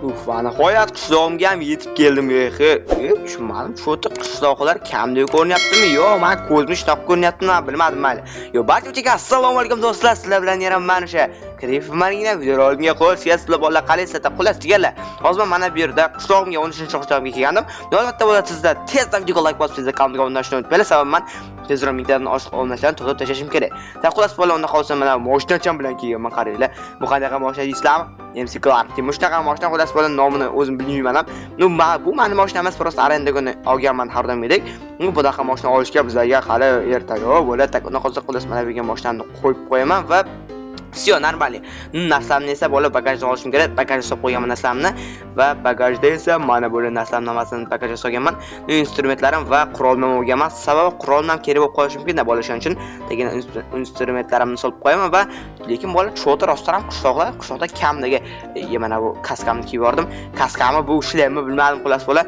Va nihoyat qishlog'imga ham yetib keldim. Tushunmadim, cho'ti qishloqlar kamdek ko'rinyaptimi? Yo'q, men ko'zim shunaqa ko'rinyaptimi, bilmadim mayli. Yo, barchaga assalomu alaykum do'stlar, sizlar bilan yana mana o'sha Krifmarina video olimga qo'l sizlar bolalar qalaysizlar, qulas deganlar. Hozir mana bu yerda qishlog'imga 13-qishlog'imga kelgandim. Albatta bo'ladi sizlar tezdan video like bosib, sizlar kanalga obuna bo'lishni unutmanglar. Sababi men tezroq miktarni oshliq olmasdan to'xtatib tashlashim kerak. Qulas bola unda qolsa mana mashinacham bilan kelganman, qaranglar. Bu qanaqa mashina deysizlarmi? MC Clark. Shunaqa mashina qulas bola nomini o'zim bilmayman ham. Bu meni mashina emas, prosta arendaga olganman har doimgidek. Bunaqa mashina olishga bizlarga hali ertaroq bo'ladi. Uni hozir qulas mana bu mashinani qo'yib qo'yaman va Всё, нормально. Narsamni esa bola bagajdan olishim kerak. Bagajga solib qo'yganman narsamni va bagajda esa mana bu narsam namasini bagajga solganman. Instrumentlarim va qurolim olganman. Sababi qurolim ham kerak bo'lib qolishi mumkin-da bola shuning uchun degan instrumentlarimni solib qo'yaman va lekin bola cho'tir rostdan ham qishloqda kamdagi mana bu kaskamni kiyib bordim. Kaskamni bu ishlaymi bilmadim xolos bola.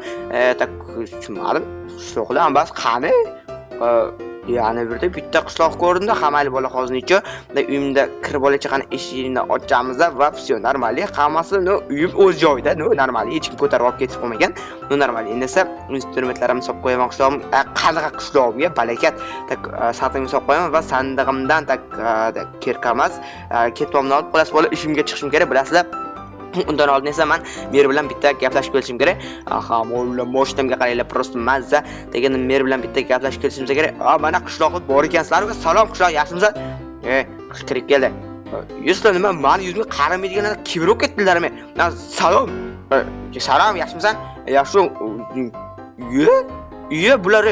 Tak tushunmadim. Qishloqlar ham bas qani? Yani bitta qishloq ko'rindi, hammali bola hozircha uyimda kirib bola chaqani eshigini ochamiz va всё normali, hammasi uyim o'z joyida, normali, hech kim ko'tarib olib ketib qolmagan. Normali. Endi esa instrumentlarimni solib qo'yaman qishlog'im, qanaqa qishlog'imga balakat, tak satimni solib qo'yaman va sandig'imdan tak kerkamas, ketmamni olib qo'las bola ishimga chiqishim kerak, bilasizlar. Undan oldin esa men mer bilan bitta gaplashib kelishim kerak. Aha, mo'lla moshtamga qaranglar, prosta mazza. Degan mer bilan bitta gaplashib kelishimiz kerak. Mana qishloqqa bor ekansizlar, salom qishloq, yaxshimisiz? Kirib keldi. Yuzlar nima, meni yuzimga qaramaydiganlar kibroq ketdilarmi? Salom. Salom, yaxshimisan? Yaxshi. Bular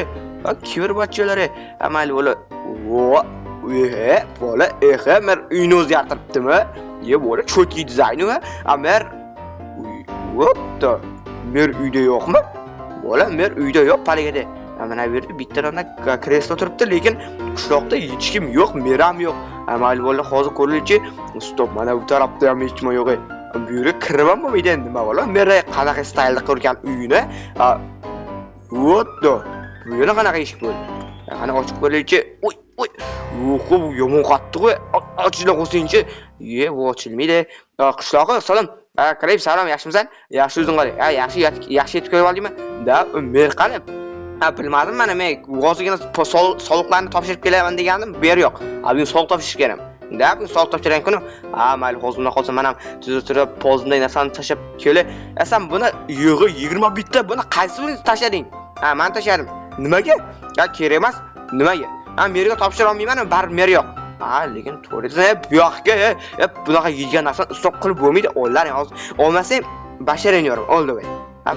kibirbochchalari. Amal bola. Bola, mer uyni o'zgartiribdimi? Bola cho'tki dizayni va mer mer uyda yo'qmi? Bola mer uyda yo'q, paligada. Mana bu yerda bitta kreslo turibdi, lekin qishloqda hech kim yo'q, mer ham yo'q. Amal bola hozir ko'rilichi, stop, mana bu tarafda ham hech kim yo'q. Bu yerga kirib ham bo'lmaydi endi, bola. Mer qanaqa staylda qurgan uyini. Bu yerda qanaqa eshik bo'ldi? Qani ochib ko'rilichi. Bu yomon qattiq qo'y. Ochila qo'ysinchi. Bu ochilmaydi. Qishloqqa salom. Qarayib, salom, yaxshimisan? Yaxshi o'zing qara. Yaxshi yetib kelib oldingmi? Mer qani? Bilmadim, mana men hozirgina soliqlarni topshirib kelaman degandim, ber yo'q. Bu soliq topshirish kerak. Bu soliq topshirgan kuni, mayli, hozirdan qolsa men ham tuzib pozimday narsani tashab kelay. Sen buni yig'i 20 bitta, buni qaysini tashlading? Men tashladim. Nimaga? Kerak emas. Nimaga? Merga topshira olmayman, baribir mer yo'q. Lekin to'g'ri, bu yoqqa bunaqa yegan narsani ustoq qilib bo'lmaydi. Ollar hozir olmasam basharaniyorum, oldi voy.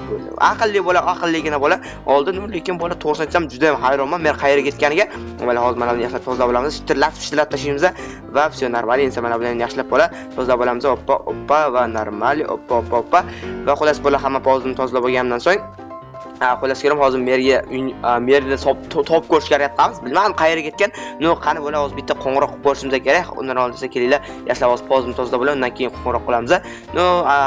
Bo'ldi. Aqlli bola, aqlligina bola oldi, lekin bola to'g'risini aytsam juda ham hayronman. Men qayerga ketganiga. Mana hozir mana buni yaxshilab tozalab olamiz, shitirlatib tashlaymiz va всё normal. Endi mana bilan yaxshilab bola tozalab olamiz. Oppa va normal, oppa. Va xolos bola hamma pozini tozalab olgandan so'ng xolos kelim hozir merga top ko'rishga harakat bilmadim qayerga ketgan. Qani bo'la hozir bitta qo'ng'iroq qilib ko'rishimiz kerak. Undan oldin kelinglar, yaxshilab hozir pozini tozalab olamiz, undan keyin qo'ng'iroq qilamiz.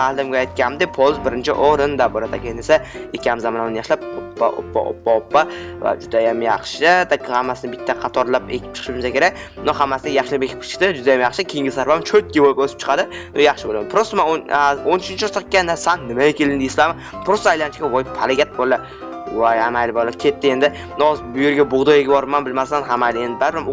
Aldimga aytganimdek, poz birinchi o'rinda bo'ladi. Keyin esa ikkamiz ham uni yaxshilab oppa va juda ham yaxshi. Hammasini bitta qatorlab ekib chiqishimiz kerak. Hammasini yaxshilab ekib chiqdi, juda ham yaxshi. Keyingi safar ham cho'tki bo'lib o'sib chiqadi. Yaxshi bo'ladi. Prosta men 13-sirtga san nimaga kelding deysizlarmi? Prosta aylanishga voy palagat bo'la. Voy, amayli bola ketdi endi. Hozir bu yerga bug'doy egib borman, bilmasam hamayli endi baribir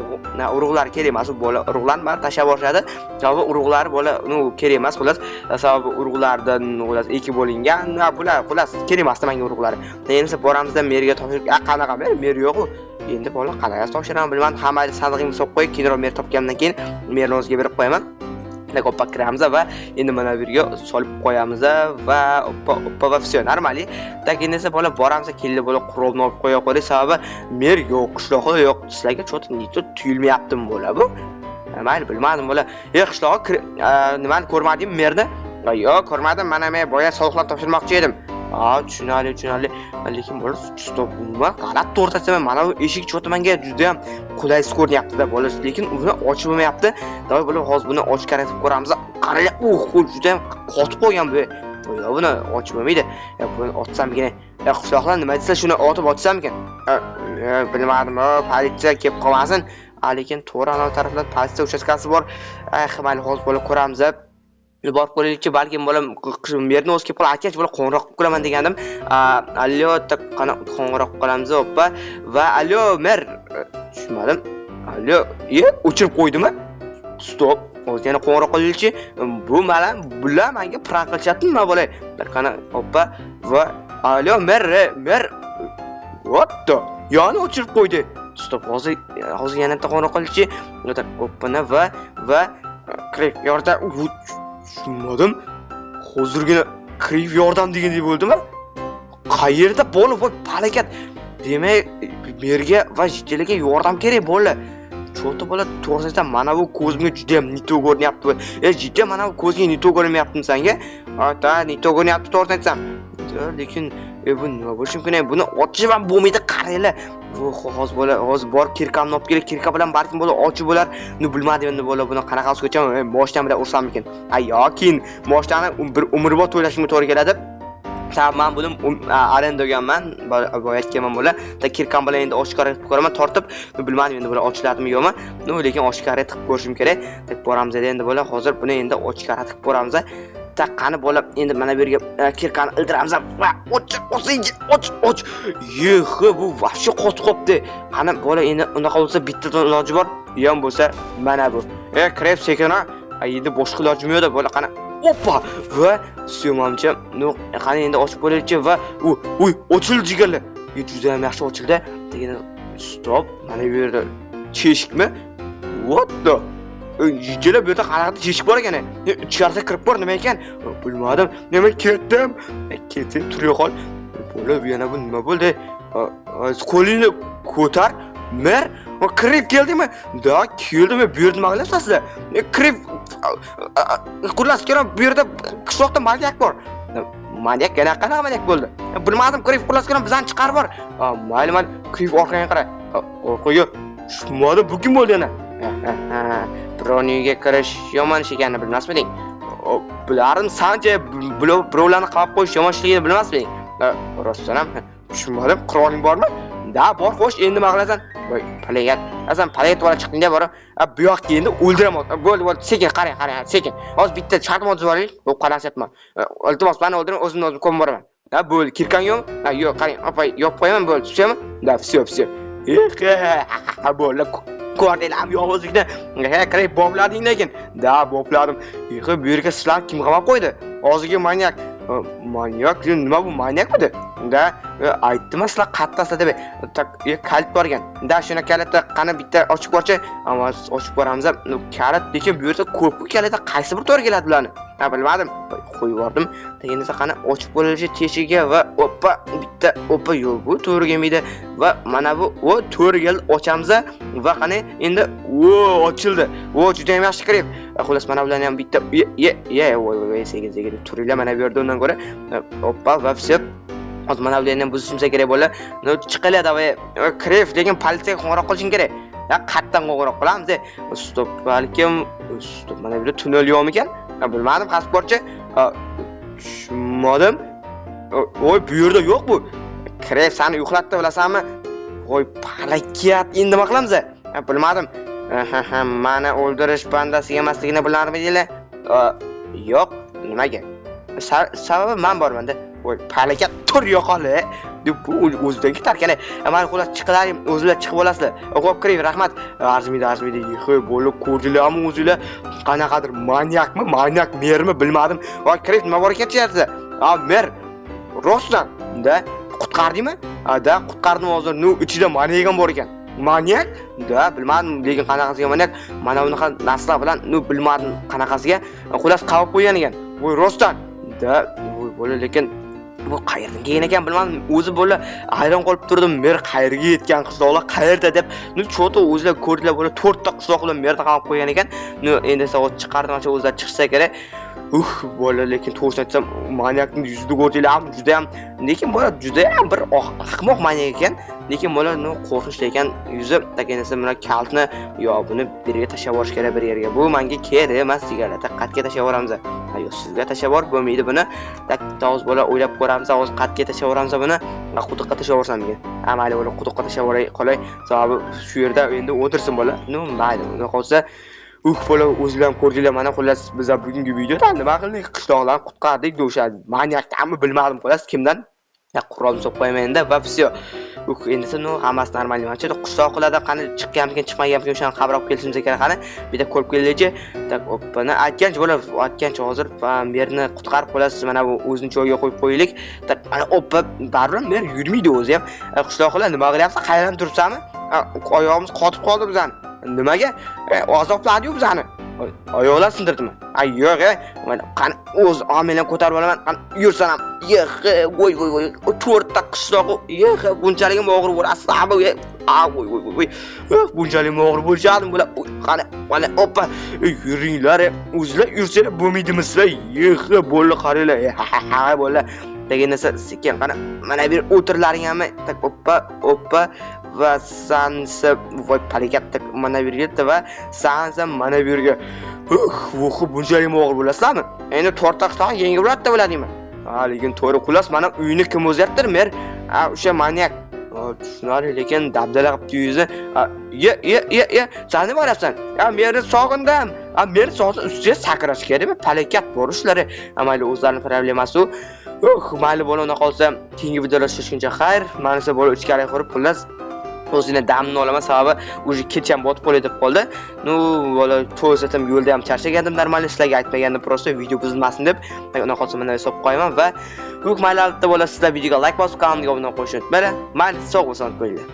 urug'lar kerak emas, bola urug'larni bari tashlab borishadi. Sababi urug'lari bola kerak emas, xolos. Sababi urug'lardan xolos ekib bo'lingan, bular xolos kerak emas menga urug'lari. Endi boramizda merga topshirib, qanaqa mer yo'q-ku. Endi bola qanaqa topshiraman bilmadim, hamayli sandig'imni solib qo'yib, keyinroq mer topgandan keyin merni o'ziga berib qo'yaman. Ko'ppak kiramiz va endi mana bu yerga solib qo'yamiz va oppa va всё normali. Keyin esa bola boramiz, kelib bola qurolni olib qo'ya qo'ydik, sababi mer yo'q, qishloqda yo'q. Sizlarga cho'tib tuyulmayaptimi bola bu? Mayli, bilmadim bola. Qishloqqa nimani ko'rmadingmi merni? Yo'q, ko'rmadim. Mana men boya soliqlar topshirmoqchi edim. Tushunali. Lekin bola stop, qarab to'rtasam mana bu eshik cho'ti menga juda ham qulaysiz ko'rinyapti-da bola, lekin uni ochib bo'lmayapti. Davay bola hozir buni ochib qarab ko'ramiz. Qaranglar, qo'l juda ham qotib qolgan bu. Buni ochib bo'lmaydi. Buni ochsamgina. Qishloqlar nima desa shuni otib ochsammikan? Bilmadim, politsiya kelib qolmasin. Lekin to'g'ri ana taraflar politsiya uchastkasi bor. Mayli hozir bola ko'ramiz. borib ko'raylikchi, balkim bolam merni o'z kelib qolib, bola qo'ng'iroq qilib ko'raman degandim. Allo, qana qo'ng'iroq qilamiz oppa va allo mer tushmadim. Allo, o'chirib qo'ydimi? Stop. Hozir yana qo'ng'iroq qilaylikchi. Bu bular menga prank qilishyaptimi nima bo'lay? Qana oppa va allo mer what the? Yana o'chirib qo'ydi. Stop. Hozir yana qo'ng'iroq qilaylikchi. Oppana va kirib yordam tushunmadim. Hozirgina kirib yordam degandek bo'ldimi? Qayerda bola voy palakat. Demak, merga va jitiliga yordam kerak bo'la. Cho'ta bola to'g'risida mana bu ko'zimga juda ham nito ko'rinyapti. Jiddiy mana bu ko'zga nito ko'rinyaptimi senga? Ta nito ko'rinyapti to'g'risini aytsam. Lekin bu nima bo'lishi mumkin? Buni ochib ham bo'lmaydi, qaranglar. Hozir borib kirkamni olib kelib, kirka bilan balkim bola ochib bo'lar. Bilmadim endi bola buni qanaqa qilib moshdan bilan ursammikin. Yoki moshtani bir umrbod to'ylashimga to'g'ri keladi. Men buni arendaganman, boyatganman bola. Kirkam bilan endi oshkora qilib ko'raman, tortib, bilmadim endi bola ochiladimi yo'qmi. Lekin oshkora qilib ko'rishim kerak. Boramiz endi bola, hozir buni endi oshkora qilib ko'ramiz. Qani bola endi mana bu yerga kirkani ildiramiz. Och. Bu vahshiy qotib qopti. Qani bola endi unaqa bo'lsa bitta iloji bor. Yom bo'lsa mana bu. Krep sekana. Endi boshqa ilojim yo'q-da bola qani. Oppa va suyamamcha. Qani endi ochib qo'yaylikchi va ochildi jigarlar. Juda ham yaxshi ochildi. Degan stop. Mana bu yerda cheshikmi? What the? Jigarlar bu yerda qanaqadir cheshik bor ekan. Ichkarida kirib bor nima ekan? Bilmadim. Nima ketdim? Ketib turib qol. Bola yana bu nima bo'ldi? Qo'lingni ko'tar. Mer, kirib keldimi? Da, keldimi? Bu yerda nima qilasizlar? Kirib Xullas kerak, bu yerda qishloqda manyak bor. Manyak yana qanaqa manyak bo'ldi? Bilmadim, kirib xullas kerak bizdan chiqarib bor. Mayli, kirib orqaga qara. Orqaga tushmadim, bu kim bo'ldi yana? Birovniga kirish yomon ish ekanini bilmasmiding? Bularni sancha birovlarni qilib qo'yish yomon ishligini bilmasmiding? Rostdan ham tushmadim, qiroling bormi? Da, bor, xo'sh, endi nima qilasan? Voy, palagat. Asan palagat bola chiqdingda bor. Bu yoqqa endi o'ldiraman. Bo'ldi, sekin qarang, sekin. Hozir bitta shartnoma tuzib olaylik. Bo'p qarashyapman. Iltimos, meni o'ldiring, o'zimni ko'mib boraman. Da, bo'ldi, kirkan yo'qmi? Yo'q, qarang, opay, yopib qo'yaman, bo'ldi, tushaymi? Da, все. Bo'ldi. Ko'rdinglarmi yolg'izlikni? Qarang, boblading lekin. Da, bobladim. Bu yerga sizlar kim qamab qo'ydi? Hozirgi manyak. Manyak, nima bu manyakmidi? Da, aytdim sizlar qattasida deb. Kalit borgan. Da, shuna kalitni qani bitta ochib ko'rchi. Ammo ochib ko'ramiz. Kalit lekin bu yerda ko'p kalitda qaysi bir to'g'ri keladi bularni? Bilmadim. Qo'yib yubordim. Endi esa qani ochib ko'rilishi teshigiga va oppa yo'q bu to'g'ri kelmaydi va mana bu to'g'ri keldi ochamiz va qani endi ochildi. Juda ham yaxshi kirib. Xullas mana bularni ham bitta voy sekin turinglar mana bu yerda undan ko'ra oppa va все. Hozir mana bularni ham buzishimsa kerak bo'lar. Chiqiladi davay kirib lekin politsiyaga qo'ng'iroq qilishing kerak. Qatdan qo'ng'iroq qilamiz. Stop balkim mana bu yerda tunnel yo'qmi ekan? Bilmadim, qasib ko'rchi. Tushunmadim. Voy bu yerda yo'q bu. Kirib seni uxlatdi bilasanmi? Voy palakat, endi nima qilamiz? Bilmadim. Mana o'ldirish bandasiga emasligini bilarmidinglar? Yo'q, nimaga? Sababi men borman-da. Voy palakat tur yo'qoli. Bu o'zidan ketarkan. Mana xullas chiqilarim, o'zinglar chiqib olasizlar. O'qib kiring, rahmat. Arzimidi. Bo'lib ko'rdinglarmi o'zinglar? Qanaqadir manyakmi? Manyak mermi bilmadim. Voy kiring, nima bor ekan cherda? Mer. Rostdan. Da, qutqardingmi? Da, qutqardim hozir. Ichida manyagan bor ekan. Manyak? Da, bilmadim, lekin qanaqasiga manyak? Mana bunaqa narsalar bilan bilmadim qanaqasiga. Xullas qavib qo'ygan ekan. Voy rostdan. Da, bo'la lekin bu qayerdan kelgan ekan bilmadim. O'zi bo'la hayron qolib turdim. Mer qayerga yetgan qishloqlar qayerda deb. Cho'ta o'zlar ko'rdilar bo'la 4 ta qishloq bilan merda qamab qo'ygan ekan. Endi esa chiqardim, o'zlar chiqsa kerak. Bola lekin to'g'risini aytsam, manyakning yuzida ko'rdinglarmi? Lekin bola juda ham bir ahmoq manyak ekan. Lekin bola qo'rqinchli ekan yuzi. Takenisi mana kaltni buni bir yerga tashlab yuborish kerak bir yerga. Bu menga kerak emas sigareta. Qatga tashlab yuboramiz. Yo'q, sizga tashlab yuborib bo'lmaydi buni. To'g'ri bola o'ylab ko'ramiz, hozir qatga tashlab yuboramiz buni. Quduqqa tashlab yuborsam degan. Mayli bola quduqqa tashlab yuboray qolay. Sababi shu yerda endi o'tirsin bola. Mayli, uni qolsa bola o'zinglar ham ko'rdinglar, mana xullas biz bugungi videoda nima qildik? Qishloqlarni qutqardik, o'sha maniakni bilmadim xullas kimdan. Qurol solib qo'ymayman-da va всё. Endi no hammasi normal emas. Qishloqlarda qani chiqqanmikin, chiqmaganmikin o'shani xabar olib kelishimiz kerak qani. Bitta ko'rib keldik. Tak opani aytgancha bo'lar, aytgancha hozir merni qutqarib qo'yasiz, mana bu o'zini joyiga qo'yib qo'yaylik. Tak mana oppa baribir mer yurmaydi o'zi ham. Qishloqlar nima qilyapsiz? Qayerdan turibsizmi? Oyog'imiz qotib qoldi bizani. Nimaga? Azobladi-yu bizani. Oyoqlar sindirdimi? Ay yo'q, mana qani o'z omelan ko'tarib olaman. Qani yursan ham. Voy, to'rtta qishloq. Bunchalik ham og'ir bo'lasiz. Voy. Bunchalik ham og'ir bo'lishadi bular. Qani, mana oppa yuringlar. O'zinglar yursanglar bo'lmaydimi sizlar? Bo'ldi qaranglar. Ha, bo'ldi. Degan narsa sekin qani mana bir o'tirlaringami? Tak oppa va sansa voy palikat mana bir yerda va sansa mana bu yerga. Bunchalik og'ir bo'lasizlarmi? Endi to'rtta qishloq yengib bo'ladi biladingmi? Lekin to'g'ri qulas mana uyni kim o'zyaptir mer? O'sha maniak. Tushunarli, lekin dabdala qilibdi yuzi. Sen nima qilyapsan? Merni sog'indim. Merni sog'insa ustiga sakrash kerakmi? Palikat bo'rishlari. Mayli o'zlarining problemasi u. Mayli bola una qolsa, keyingi videolashishguncha xayr. Mana esa bola ichkari qurib xullas o'zini damni olaman, sababi o'zi kech ham botib qoldi deb qoldi. Bola to'satim yo'lda ham charchagandim, normal ishlarga aytmagandim, prosta video buzilmasin deb. Una qolsa mana hisob qo'yaman va mayli albatta bola sizlar videoga like bosib, kanalga obuna bo'lishni unutmanglar. Mayli sog' bo'lsangiz qo'yinglar.